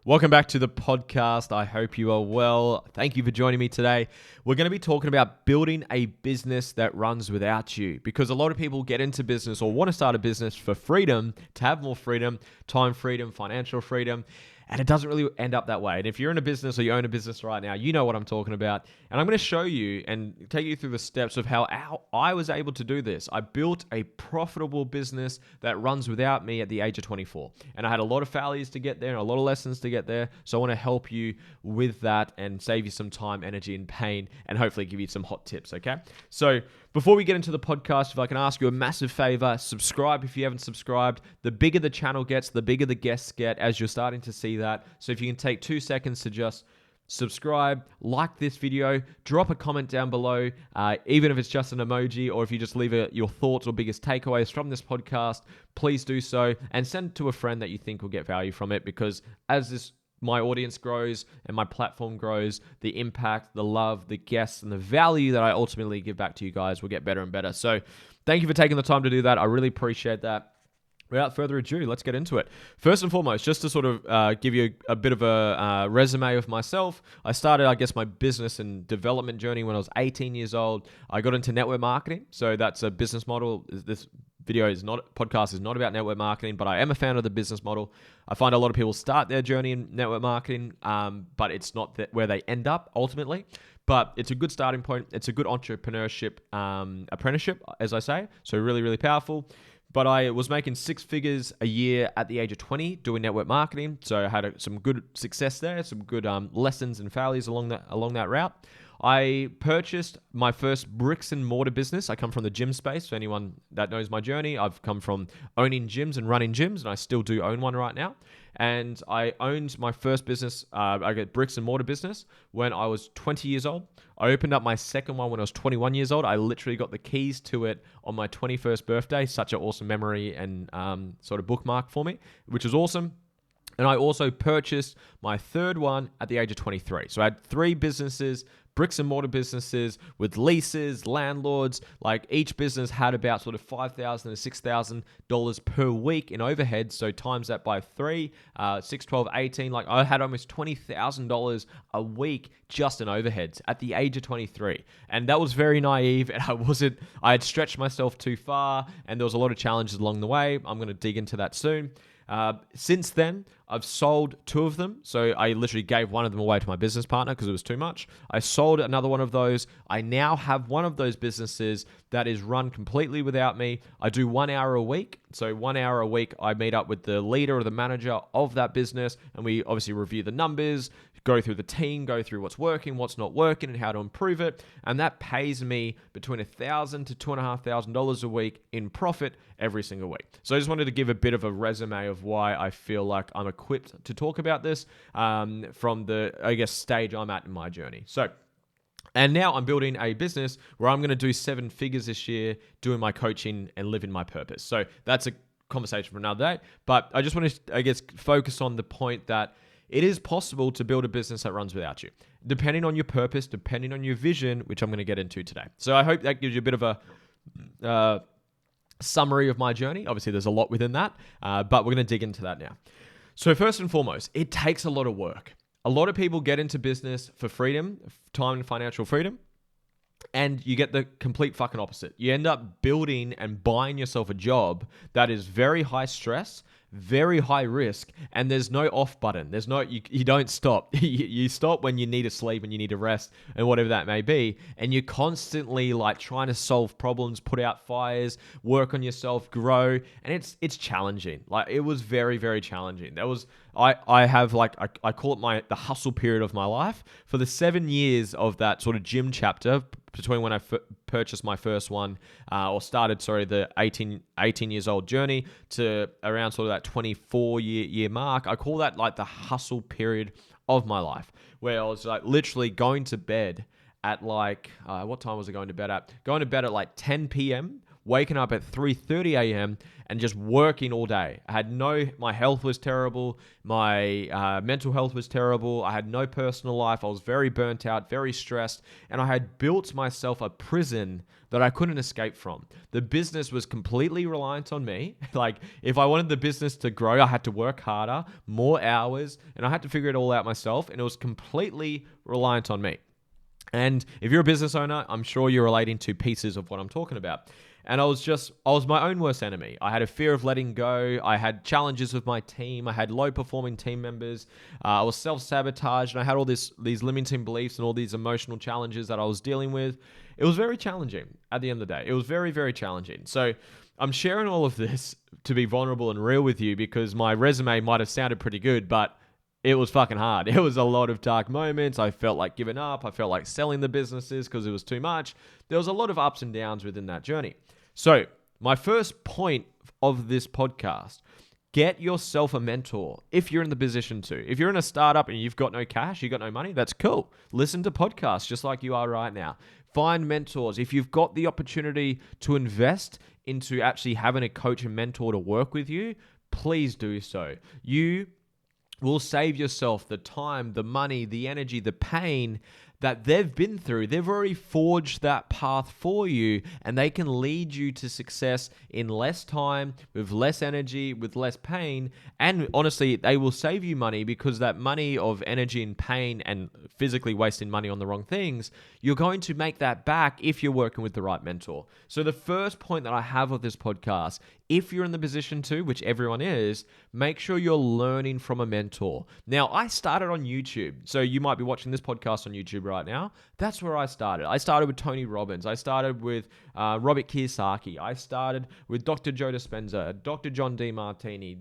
Welcome back to the podcast. I hope you are well. Thank you for joining me today. We're going to be talking about building a business that runs without you, because a lot of people get into business or want to start a business for freedom, to have more freedom, time freedom, financial freedom, and it doesn't really end up that way. And if you're in a business or you own a business right now, you know what I'm talking about. And I'm going to show you and take you through the steps of how I was able to do this. I built a profitable business that runs without me at the age of 24. And I had a lot of failures to get there and a lot of lessons to get there. So I want to help you with that and save you some time, energy, and pain, and hopefully give you some hot tips, okay? So before we get into the podcast, if I can ask you a massive favor, subscribe if you haven't subscribed. The bigger the channel gets, the bigger the guests get, as you're starting to see that. So if you can take 2 seconds to just subscribe, like this video, drop a comment down below, even if it's just an emoji, or if you just leave your thoughts or biggest takeaways from this podcast, please do so, and send it to a friend that you think will get value from it, because as my audience grows and my platform grows, the impact, the love, the guests, and the value that I ultimately give back to you guys will get better and better. So thank you for taking the time to do that. I really appreciate that. Without further ado, let's get into it. First and foremost, just to sort of give you a bit of a resume of myself, I started, my business and development journey when I was 18 years old. I got into network marketing. So that's a business model. This podcast is not about network marketing, but I am a fan of the business model. I find a lot of people start their journey in network marketing, but it's not where they end up ultimately. But it's a good starting point. It's a good entrepreneurship apprenticeship, as I say. So really, really powerful. But I was making 6 figures a year at the age of 20 doing network marketing. So I had some good success there, some good lessons and failures along that route. I purchased my first bricks and mortar business. I come from the gym space. For anyone that knows my journey, I've come from owning gyms and running gyms, and I still do own one right now. And I owned my first business, I got bricks and mortar business, when I was 20 years old. I opened up my second one when I was 21 years old. I literally got the keys to it on my 21st birthday. Such an awesome memory and sort of bookmark for me, which is awesome. And I also purchased my third one at the age of 23. So I had 3 businesses, bricks and mortar businesses with leases, landlords. Like each business had about sort of $5,000 to $6,000 per week in overhead. So times that by 3, 6, 12, 18. Like I had almost $20,000 a week just in overheads at the age of 23. And that was very naive, and I had stretched myself too far, and there was a lot of challenges along the way. I'm going to dig into that soon. Since then, I've sold 2 of them. So I literally gave one of them away to my business partner because it was too much. I sold another one of those. I now have one of those businesses that is run completely without me. I do 1 hour a week. So 1 hour a week, I meet up with the leader or the manager of that business, and we obviously review the numbers, go through the team, go through what's working, what's not working, and how to improve it. And that pays me between $1,000 to $2,500 a week in profit every single week. So I just wanted to give a bit of a resume of why I feel like I'm equipped to talk about this from the, stage I'm at in my journey. And now I'm building a business where I'm going to do 7 figures this year doing my coaching and living my purpose. So that's a conversation for another day. But I just want to, focus on the point that it is possible to build a business that runs without you, depending on your purpose, depending on your vision, which I'm going to get into today. So I hope that gives you a bit of a summary of my journey. Obviously, there's a lot within that, but we're going to dig into that now. So first and foremost, it takes a lot of work. A lot of people get into business for freedom, time and financial freedom, and you get the complete fucking opposite. You end up building and buying yourself a job that is very high stress, very high risk, and there's no off button. There's no, you don't stop. You stop when you need to sleep and you need to rest and whatever that may be. And you're constantly like trying to solve problems, put out fires, work on yourself, grow. And it's challenging. Like it was very, very challenging. I have I call it the hustle period of my life. For the 7 years of that sort of gym chapter, between when I purchased my first one the 18 years old journey to around sort of that 24 year mark, I call that like the hustle period of my life, where I was like literally going to bed at what time was I going to bed at? Going to bed at like 10 p.m., waking up at 3:30 a.m. and just working all day. My health was terrible. My mental health was terrible. I had no personal life. I was very burnt out, very stressed, and I had built myself a prison that I couldn't escape from. The business was completely reliant on me. Like, if I wanted the business to grow, I had to work harder, more hours, and I had to figure it all out myself, and it was completely reliant on me. And if you're a business owner, I'm sure you're relating to pieces of what I'm talking about. And I was my own worst enemy. I had a fear of letting go. I had challenges with my team. I had low performing team members. I was self-sabotaged, and I had all these limiting beliefs and all these emotional challenges that I was dealing with. It was very challenging at the end of the day. It was very, very challenging. So I'm sharing all of this to be vulnerable and real with you because my resume might have sounded pretty good, but it was fucking hard. It was a lot of dark moments. I felt like giving up. I felt like selling the businesses because it was too much. There was a lot of ups and downs within that journey. So my first point of this podcast, get yourself a mentor if you're in the position to. If you're in a startup and you've got no cash, you've got no money, that's cool. Listen to podcasts just like you are right now. Find mentors. If you've got the opportunity to invest into actually having a coach and mentor to work with you, please do so. You will save yourself the time, the money, the energy, the pain that they've been through. They've already forged that path for you, and they can lead you to success in less time, with less energy, with less pain. And honestly, they will save you money because that money of energy and pain and physically wasting money on the wrong things, you're going to make that back if you're working with the right mentor. So the first point that I have of this podcast, if you're in the position to, which everyone is, make sure you're learning from a mentor. Now, I started on YouTube. So you might be watching this podcast on YouTube right now. That's where I started. I started with Tony Robbins. I started with Robert Kiyosaki. I started with Dr. Joe Dispenza, Dr. John Demartini,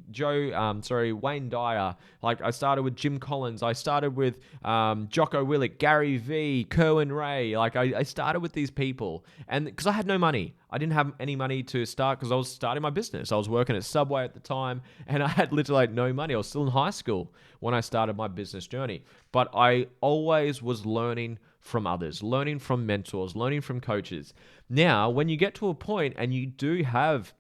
Wayne Dyer. Like, I started with Jim Collins. I started with Jocko Willink, Gary Vee, Kerwin Ray. Like, I started with these people. And because I had no money. I didn't have any money to start because I was starting my business. I was working at Subway at the time, and I had literally no money. I was still in high school when I started my business journey. But I always was learning from others, learning from mentors, learning from coaches. Now, when you get to a point and you do have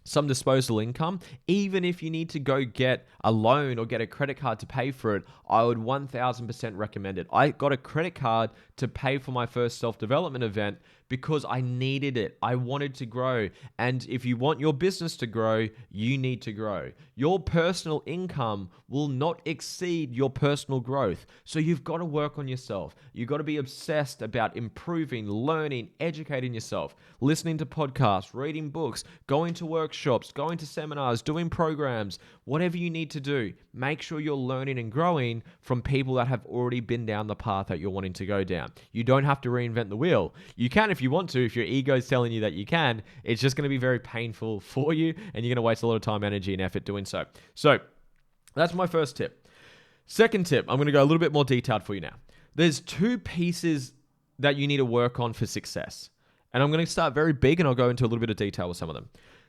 some disposable income, even if you need to go get a loan or get a credit card to pay for it, I would 1000% recommend it. I got a credit card to pay for my first self-development event because I needed it. I wanted to grow. And if you want your business to grow, you need to grow. Your personal income will not exceed your personal growth. So you've got to work on yourself. You've got to be obsessed about improving, learning, educating yourself, listening to podcasts, reading books, going to workshops, going to seminars, doing programs, whatever you need to do. Make sure you're learning and growing from people that have already been down the path that you're wanting to go down. You don't have to reinvent the wheel. You can if you want to, if your ego is telling you that you can. It's just going to be very painful for you, and you're going to waste a lot of time, energy, and effort doing so. So that's my first tip. Second tip, I'm going to go a little bit more detailed for you now. There's two pieces that you need to work on for success. And I'm going to start very big, and I'll go into a little bit of detail with some of them.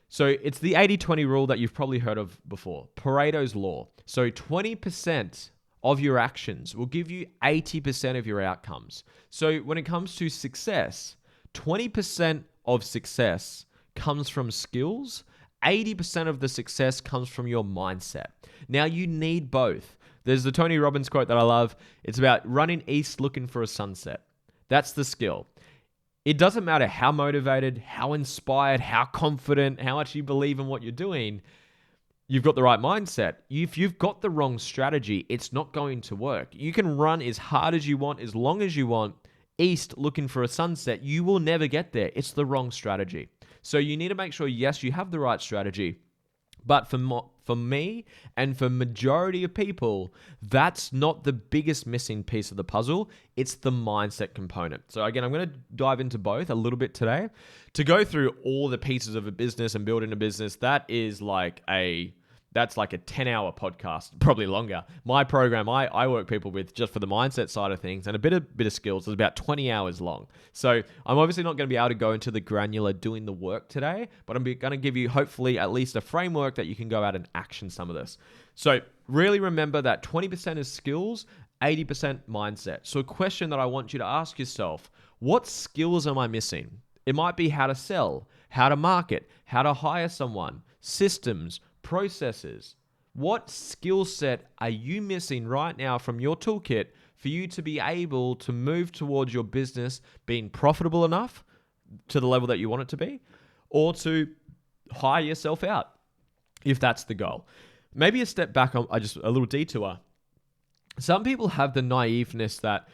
So it's the 80-20 rule that you've probably heard of before, Pareto's Law. So 20% of your actions will give you 80% of your outcomes. So when it comes to success, 20% of success comes from skills, 80% of the success comes from your mindset. Now, you need both. There's the Tony Robbins quote that I love. It's about running east looking for a sunset. That's the skill. It doesn't matter how motivated, how inspired, how confident, how much you believe in what you're doing. You've got the right mindset. If you've got the wrong strategy, it's not going to work. You can run as hard as you want, as long as you want, east looking for a sunset. You will never get there. It's the wrong strategy. So you need to make sure, yes, you have the right strategy. But for me and for majority of people, that's not the biggest missing piece of the puzzle. It's the mindset component. So again, I'm going to dive into both a little bit today. To go through all the pieces of a business and building a business, that's like a 10-hour podcast, probably longer. My program, I work people with just for the mindset side of things and a bit of skills is about 20 hours long. So I'm obviously not going to be able to go into the granular doing the work today, but I'm going to give you hopefully at least a framework that you can go out and action some of this. So really remember that 20% is skills, 80% mindset. So a question that I want you to ask yourself, what skills am I missing? It might be how to sell, how to market, how to hire someone, systems, processes. What skill set are you missing right now from your toolkit for you to be able to move towards your business being profitable enough to the level that you want it to be, or to hire yourself out if that's the goal? Maybe a step back, on just a little detour. Some people have the naiveness that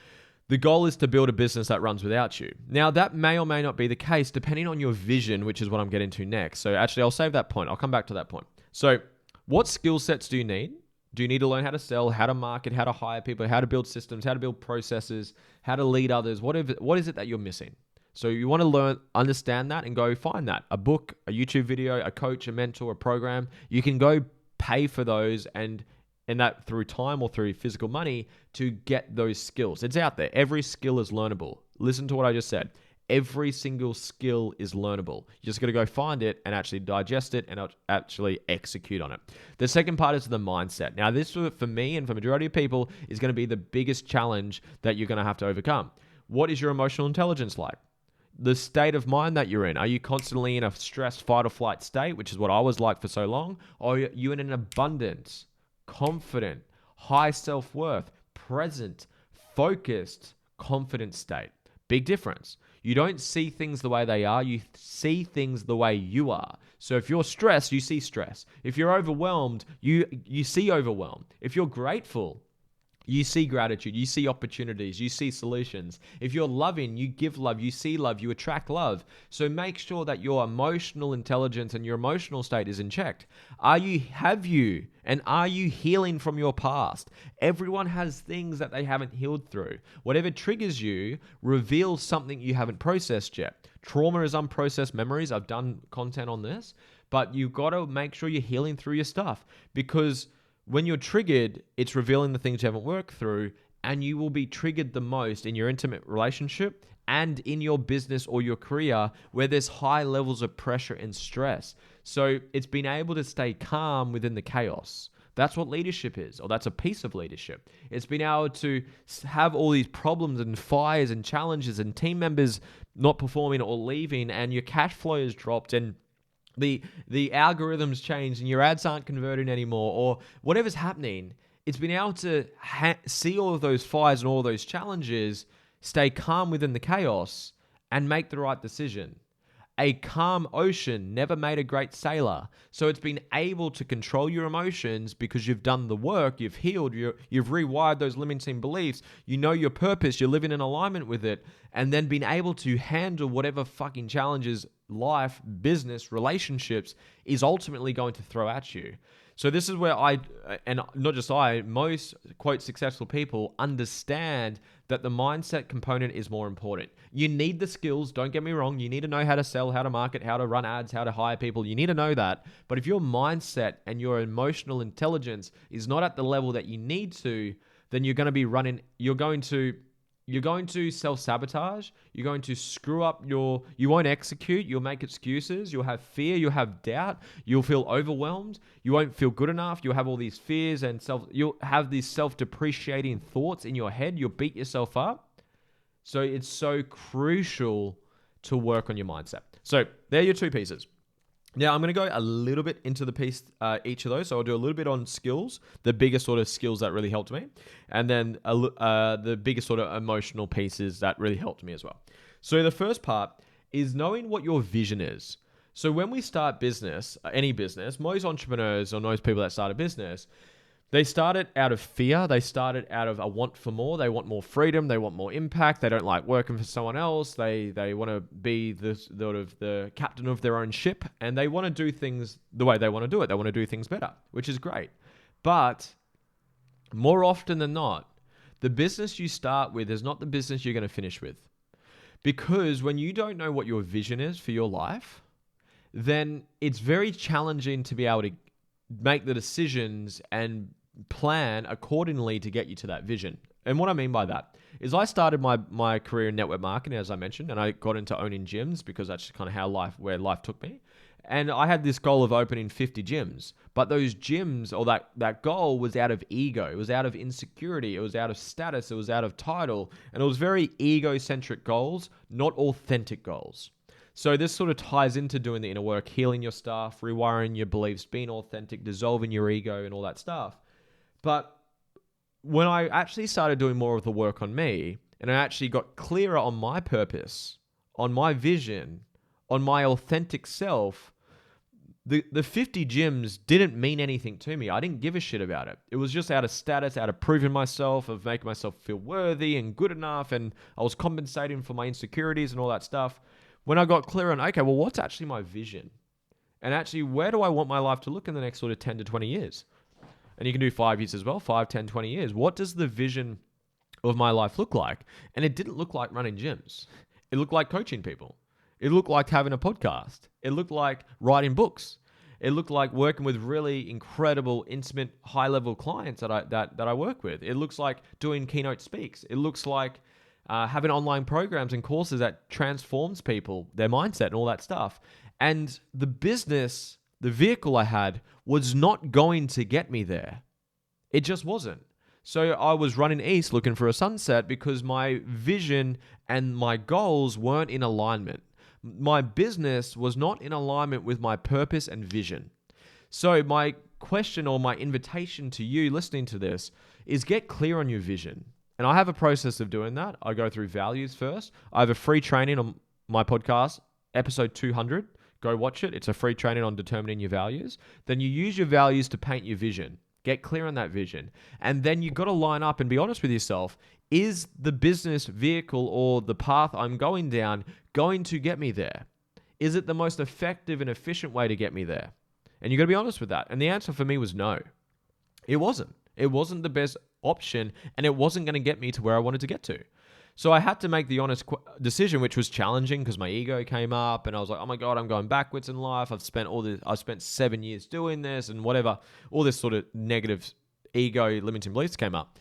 the goal is to build a business that runs without you. Now, that may or may not be the case depending on your vision, which is what I'm getting to next. So actually, I'll save that point. I'll come back to that point. So what skill sets do you need? Do you need to learn how to sell, how to market, how to hire people, how to build systems, how to build processes, how to lead others? What is it that you're missing? So you want to learn, understand that, and go find that. A book, a YouTube video, a coach, a mentor, a program. You can go pay for those and that through time or through physical money to get those skills. It's out there. Every skill is learnable. Listen to what I just said. Every single skill is learnable. You just got to go find it and actually digest it and actually execute on it. The second part is the mindset. Now, this for me and for majority of people is going to be the biggest challenge that you're going to have to overcome. What is your emotional intelligence like? The state of mind that you're in. Are you constantly in a stressed fight or flight state, which is what I was like for so long? Or are you in an abundance, confident, high self-worth, present, focused, confident state? Big difference. You don't see things the way they are. You see things the way you are. So if you're stressed, you see stress. If you're overwhelmed, you see overwhelm. If you're grateful, you see gratitude, you see opportunities, you see solutions. If you're loving, you give love, you see love, you attract love. So make sure that your emotional intelligence and your emotional state is in check. Are you healing from your past? Everyone has things that they haven't healed through. Whatever triggers you reveals something you haven't processed yet. Trauma is unprocessed memories. I've done content on this, but you've got to make sure you're healing through your stuff, because when you're triggered, it's revealing the things you haven't worked through, and you will be triggered the most in your intimate relationship and in your business or your career where there's high levels of pressure and stress. So it's being able to stay calm within the chaos. That's what leadership is, or that's a piece of leadership. It's being able to have all these problems and fires and challenges and team members not performing or leaving, and your cash flow is dropped, and the algorithms change and your ads aren't converting anymore, or whatever's happening. It's been able to see all of those fires and all of those challenges, stay calm within the chaos, and make the right decision. A calm ocean never made a great sailor. So it's been able to control your emotions because you've done the work, you've healed, you've rewired those limiting beliefs, you know your purpose, you're living in alignment with it, and then being able to handle whatever fucking challenges life, business, relationships is ultimately going to throw at you. So this is where and not just most quote successful people understand that the mindset component is more important. You need the skills, don't get me wrong. You need to know how to sell, how to market, how to run ads, how to hire people. You need to know that. But if your mindset and your emotional intelligence is not at the level that you need to, then you're going to self-sabotage. You're going to screw up you won't execute. You'll make excuses. You'll have fear. You'll have doubt. You'll feel overwhelmed. You won't feel good enough. You'll have all these fears and you'll have these self-depreciating thoughts in your head. You'll beat yourself up. So it's so crucial to work on your mindset. So there are your two pieces. Now, I'm going to go a little bit into the piece, each of those. So I'll do a little bit on skills, the biggest sort of skills that really helped me, and then the biggest sort of emotional pieces that really helped me as well. So the first part is knowing what your vision is. So when we start business, any business, most entrepreneurs or most people that start a business, they started out of fear. They started out of a want for more. They want more freedom. They want more impact. They don't like working for someone else. They want to be the captain of their own ship, and they want to do things the way they want to do it. They want to do things better, which is great. But more often than not, the business you start with is not the business you're going to finish with. Because when you don't know what your vision is for your life, then it's very challenging to be able to make the decisions and plan accordingly to get you to that vision. And what I mean by that is I started my career in network marketing, as I mentioned, and I got into owning gyms because that's kind of where life took me. And I had this goal of opening 50 gyms, but those gyms, or that goal, was out of ego. It was out of insecurity. It was out of status. It was out of title. And it was very egocentric goals, not authentic goals. So this sort of ties into doing the inner work, healing your stuff, rewiring your beliefs, being authentic, dissolving your ego and all that stuff. But when I actually started doing more of the work on me, and I actually got clearer on my purpose, on my vision, on my authentic self, the 50 gyms didn't mean anything to me. I didn't give a shit about it. It was just out of status, out of proving myself, of making myself feel worthy and good enough, and I was compensating for my insecurities and all that stuff. When I got clear on, okay, well, what's actually my vision? And actually, where do I want my life to look in the next sort of 10 to 20 years? And you can do 5 years as well, 5, 10, 20 years. What does the vision of my life look like? And it didn't look like running gyms. It looked like coaching people. It looked like having a podcast. It looked like writing books. It looked like working with really incredible, intimate, high-level clients that I work with. It looks like doing keynote speaks. It looks like having online programs and courses that transforms people, their mindset and all that stuff. And the business, the vehicle I had, was not going to get me there. It just wasn't. So I was running east looking for a sunset because my vision and my goals weren't in alignment. My business was not in alignment with my purpose and vision. So my question or my invitation to you listening to this is get clear on your vision. And I have a process of doing that. I go through values first. I have a free training on my podcast, episode 200. Go watch it. It's a free training on determining your values. Then you use your values to paint your vision. Get clear on that vision. And then you got to line up and be honest with yourself. Is the business vehicle or the path I'm going down going to get me there? Is it the most effective and efficient way to get me there? And you got to be honest with that. And the answer for me was no. It wasn't. It wasn't the best option, and it wasn't going to get me to where I wanted to get to. So I had to make the honest decision, which was challenging because my ego came up, and I was like, "Oh my God, I'm going backwards in life. I've spent 7 years doing this, and whatever." All this sort of negative ego limiting beliefs came up,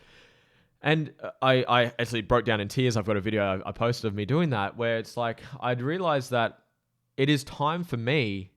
and I actually broke down in tears. I've got a video I posted of me doing that, where it's like I'd realized that it is time for me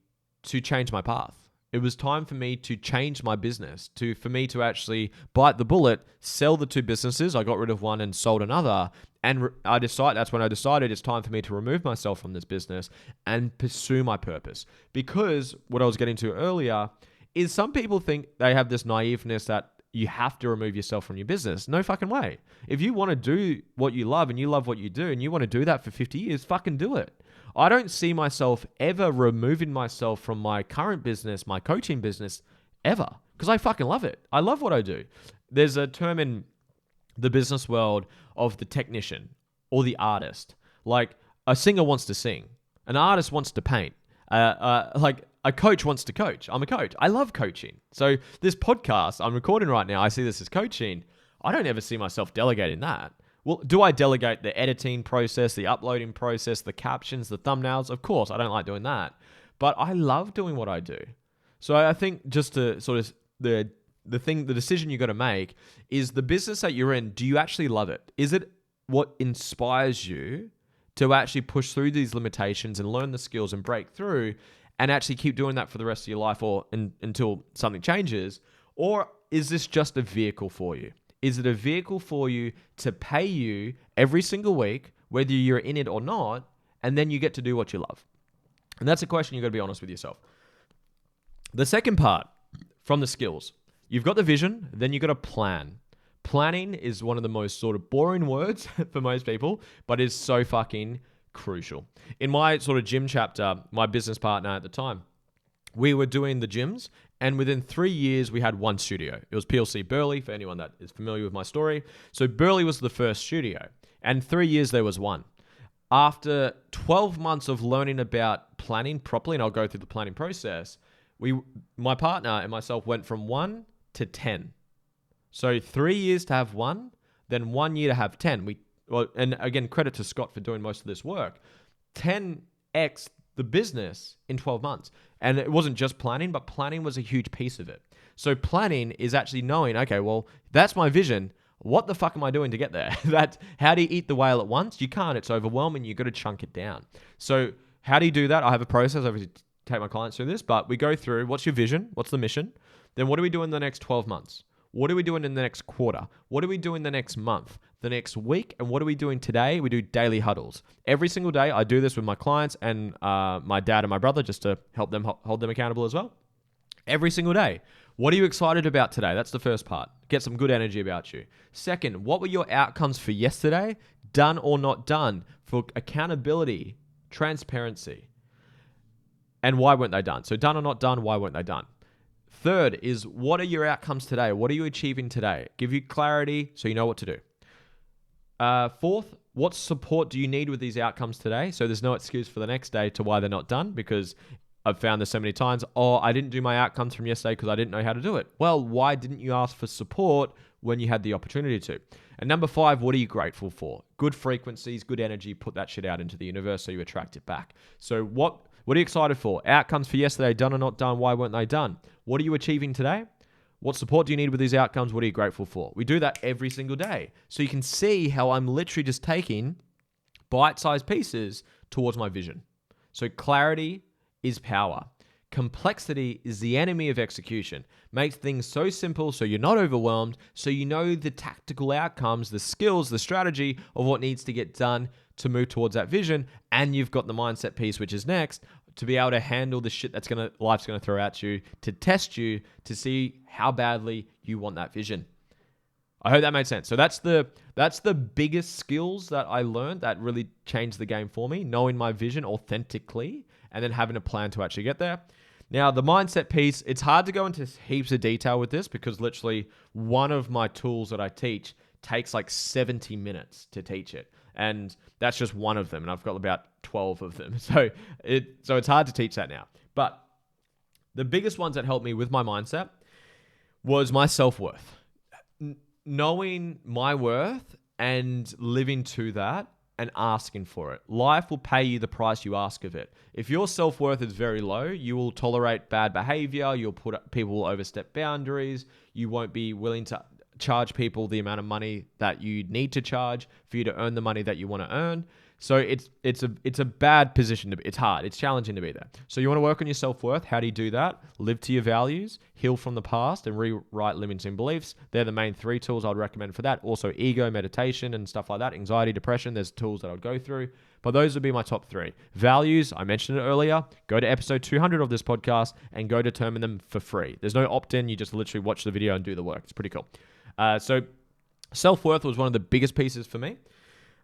to change my path. It was time for me to change my business, for me to actually bite the bullet, sell the 2 businesses. I got rid of one and sold another. And that's when I decided it's time for me to remove myself from this business and pursue my purpose. Because what I was getting to earlier is some people think they have this naiveness that you have to remove yourself from your business. No fucking way. If you want to do what you love and you love what you do and you want to do that for 50 years, fucking do it. I don't see myself ever removing myself from my current business, my coaching business, ever. Because I fucking love it. I love what I do. There's a term in the business world of the technician or the artist. Like a singer wants to sing. An artist wants to paint. Like a coach wants to coach. I'm a coach. I love coaching. So this podcast I'm recording right now, I see this as coaching. I don't ever see myself delegating that. Well, do I delegate the editing process, the uploading process, the captions, the thumbnails? Of course, I don't like doing that. But I love doing what I do. So I think just to sort of the decision you got to make is the business that you're in, do you actually love it? Is it what inspires you to actually push through these limitations and learn the skills and break through and actually keep doing that for the rest of your life or until something changes? Or is this just a vehicle for you? Is it a vehicle for you to pay you every single week, whether you're in it or not, and then you get to do what you love? And that's a question you got to be honest with yourself. The second part from the skills, you've got the vision, then you got to plan. Planning is one of the most sort of boring words for most people, but is so fucking crucial. In my sort of gym chapter, my business partner at the time, we were doing the gyms, and within 3 years, we had one studio. It was PLC Burley, for anyone that is familiar with my story. So Burley was the first studio, and 3 years there was one. After 12 months of learning about planning properly, and I'll go through the planning process, my partner and myself went from 1 to 10. So 3 years to have one, then 1 year to have 10. And again, credit to Scott for doing most of this work. 10x the business in 12 months. And it wasn't just planning, but planning was a huge piece of it. So planning is actually knowing, okay, well, that's my vision. What the fuck am I doing to get there? How do you eat the whale at once? You can't. It's overwhelming. You've got to chunk it down. So how do you do that? I have a process. I obviously take my clients through this, but we go through what's your vision? What's the mission? Then what do we do in the next 12 months? What are we doing in the next quarter? What are we doing the next month, the next week? And what are we doing today? We do daily huddles. Every single day, I do this with my clients and my dad and my brother just to help them hold them accountable as well. Every single day. What are you excited about today? That's the first part. Get some good energy about you. Second, what were your outcomes for yesterday? Done or not done? For accountability, transparency. And why weren't they done? So done or not done, why weren't they done? Third is, what are your outcomes today? What are you achieving today? Give you clarity so you know what to do. Fourth, what support do you need with these outcomes today? So there's no excuse for the next day to why they're not done, because I've found this so many times. Oh, I didn't do my outcomes from yesterday because I didn't know how to do it. Well, why didn't you ask for support when you had the opportunity to? And number 5, what are you grateful for? Good frequencies, good energy, put that shit out into the universe so you attract it back. So what are you excited for? Outcomes for yesterday, done or not done, why weren't they done? What are you achieving today? What support do you need with these outcomes? What are you grateful for? We do that every single day. So you can see how I'm literally just taking bite-sized pieces towards my vision. So clarity is power. Complexity is the enemy of execution. Make things so simple so you're not overwhelmed, so you know the tactical outcomes, the skills, the strategy of what needs to get done to move towards that vision, and you've got the mindset piece, which is next, to be able to handle the shit life's gonna throw at you, to test you, to see how badly you want that vision. I hope that made sense. So that's the biggest skills that I learned that really changed the game for me, knowing my vision authentically and then having a plan to actually get there. Now, the mindset piece, it's hard to go into heaps of detail with this because literally one of my tools that I teach takes like 70 minutes to teach it. And that's just one of them. And I've got about 12 of them. So it's hard to teach that now. But the biggest ones that helped me with my mindset was my self-worth. Knowing my worth and living to that and asking for it. Life will pay you the price you ask of it. If your self-worth is very low, you will tolerate bad behavior. People will overstep boundaries. You won't be willing to charge people the amount of money that you need to charge for you to earn the money that you want to earn. So it's a bad position to be. It's hard. It's challenging to be there. So you want to work on your self-worth. How do you do that? Live to your values, heal from the past, and rewrite limiting beliefs. They're the main 3 tools I'd recommend for that. Also ego, meditation, and stuff like that. Anxiety, depression. There's tools that I'd go through. But those would be my top 3. Values, I mentioned it earlier. Go to episode 200 of this podcast and go determine them for free. There's no opt-in. You just literally watch the video and do the work. It's pretty cool. So self-worth was one of the biggest pieces for me.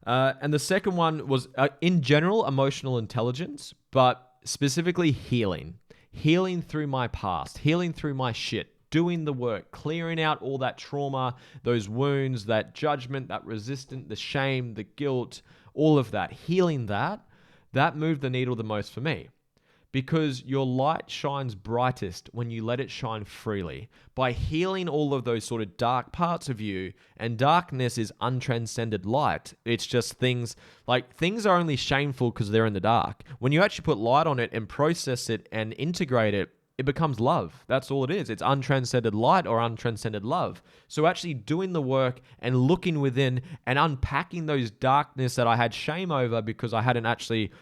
And the second one was, in general, emotional intelligence, but specifically healing. Healing through my past, healing through my shit, doing the work, clearing out all that trauma, those wounds, that judgment, that resistance, the shame, the guilt, all of that. Healing that moved the needle the most for me. Because your light shines brightest when you let it shine freely. By healing all of those sort of dark parts of you, and darkness is untranscended light. It's just things are only shameful because they're in the dark. When you actually put light on it and process it and integrate it, it becomes love. That's all it is. It's untranscended light or untranscended love. So actually doing the work and looking within and unpacking those darkness that I had shame over because I hadn't actually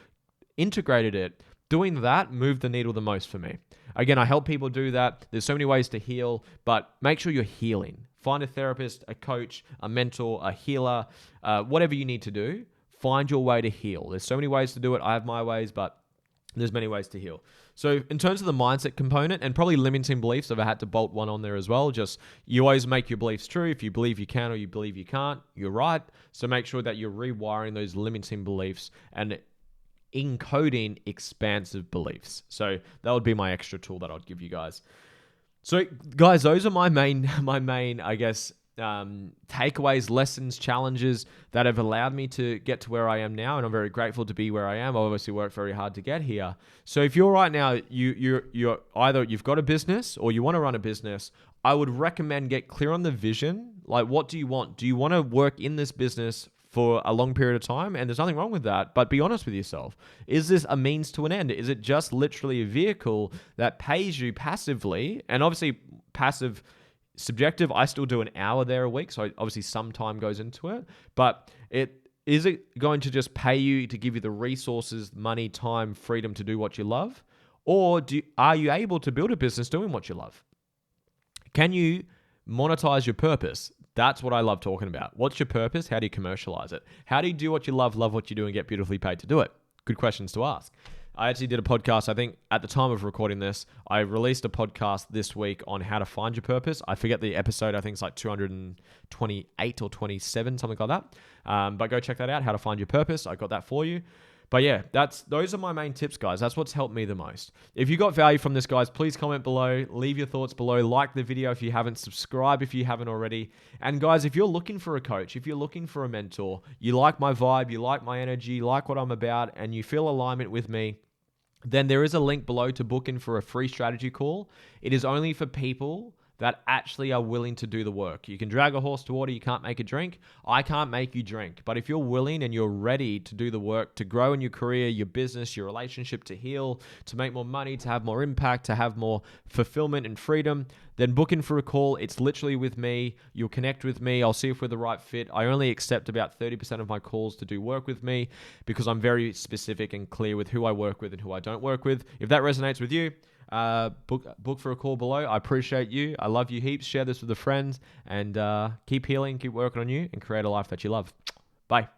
integrated it, doing that moved the needle the most for me. Again, I help people do that. There's so many ways to heal, but make sure you're healing. Find a therapist, a coach, a mentor, a healer, whatever you need to do. Find your way to heal. There's so many ways to do it. I have my ways, but there's many ways to heal. So in terms of the mindset component and probably limiting beliefs, if I had to bolt one on there as well, just you always make your beliefs true. If you believe you can or you believe you can't, you're right. So make sure that you're rewiring those limiting beliefs and encoding expansive beliefs. So that would be my extra tool that I'd give you guys. So guys, those are my main, I guess, takeaways, lessons, challenges that have allowed me to get to where I am now. And I'm very grateful to be where I am. I obviously worked very hard to get here. So if you're right now, you're either you've got a business or you want to run a business, I would recommend get clear on the vision. Like, what do you want? Do you want to work in this business for a long period of time? And there's nothing wrong with that, but be honest with yourself. Is this a means to an end? Is it just literally a vehicle that pays you passively? And obviously passive, subjective, I still do an hour there a week, so obviously some time goes into it, but is it going to just pay you to give you the resources, money, time, freedom to do what you love? Or are you able to build a business doing what you love? Can you monetize your purpose. That's what I love talking about. What's your purpose? How do you commercialize it? How do you do what you love what you do, and get beautifully paid to do it? Good questions to ask. I actually did a podcast, I think at the time of recording this, I released a podcast this week on how to find your purpose. I forget the episode, I think it's like 228 or 27, something like that. But go check that out, how to find your purpose. I got that for you. But yeah, those are my main tips, guys. That's what's helped me the most. If you got value from this, guys, please comment below, leave your thoughts below, like the video if you haven't, subscribe if you haven't already. And guys, if you're looking for a coach, if you're looking for a mentor, you like my vibe, you like my energy, you like what I'm about, and you feel alignment with me, then there is a link below to book in for a free strategy call. It is only for people that actually are willing to do the work. You can drag a horse to water, you can't make it drink. I can't make you drink. But if you're willing and you're ready to do the work, to grow in your career, your business, your relationship, to heal, to make more money, to have more impact, to have more fulfillment and freedom, then book in for a call. It's literally with me. You'll connect with me. I'll see if we're the right fit. I only accept about 30% of my calls to do work with me because I'm very specific and clear with who I work with and who I don't work with. If that resonates with you, book for a call below. I appreciate you. I love you heaps. Share this with a friend and keep healing, keep working on you, and create a life that you love. Bye.